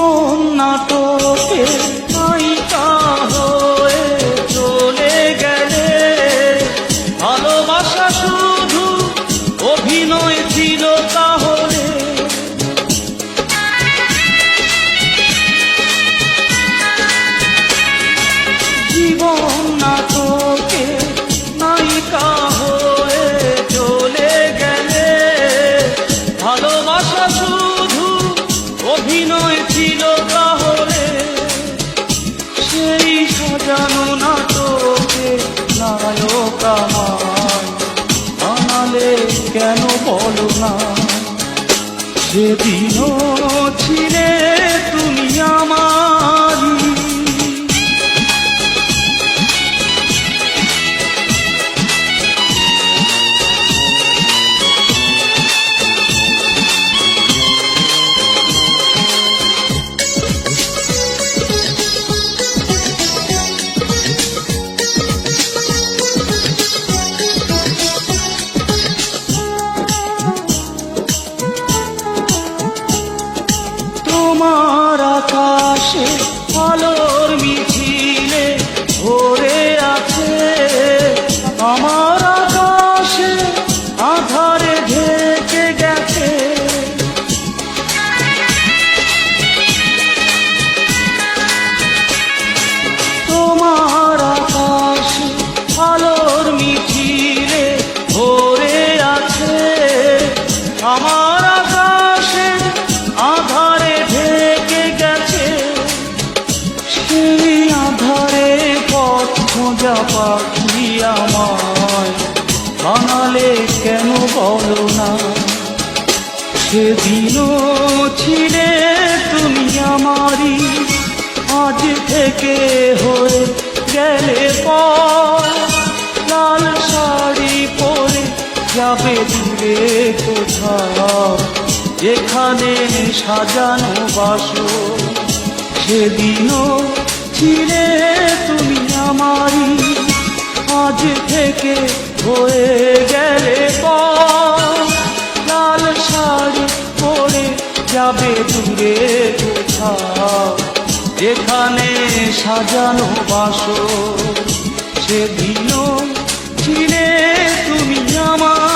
জীবন নাটকে নায়িকা হয়ে চলে গেলে, ভালোবাসা শুধু অভিনয় ছিল তাহলে। জীবন নাটকে নায়িকা হয়ে চলে গেলে, ভালোবাসা শুধু অভিনয় ছিল তাহলে। সেই সাজানো নাটকে নায়ক আমায় বানালে কেন বলো না? সেদিনও ছিলে তুমি আমারই। তোমার আকাশে আলোর মিছিলে ভরে আছে, আমার আকাশে আধারে ঢেকে গেছে। তোমার আকাশে আলোর মিছিলে ভরে আছে, আমার আকাশে আধারে ঢেকে গেছে। সেই আধারে পথ খোঁজা পাখি আমায় বানালে কেন বলো না? সেদিনও ছিলে তুমি আমারই, আজ থেকে হয়ে গেলে পর। লাল শাড়ি পরে যাবে দূরে কোথাও, যেখানে সাজানো বাসর। সেদিনও ছিলে তুমি আমারই, আজ থেকে হয়ে গেলে পর। লাল শাড়ি পরে যাবে দূরে কোথাও, যেখানে সাজানো বাসর। সেদিনও ছিলে তুমি আমার।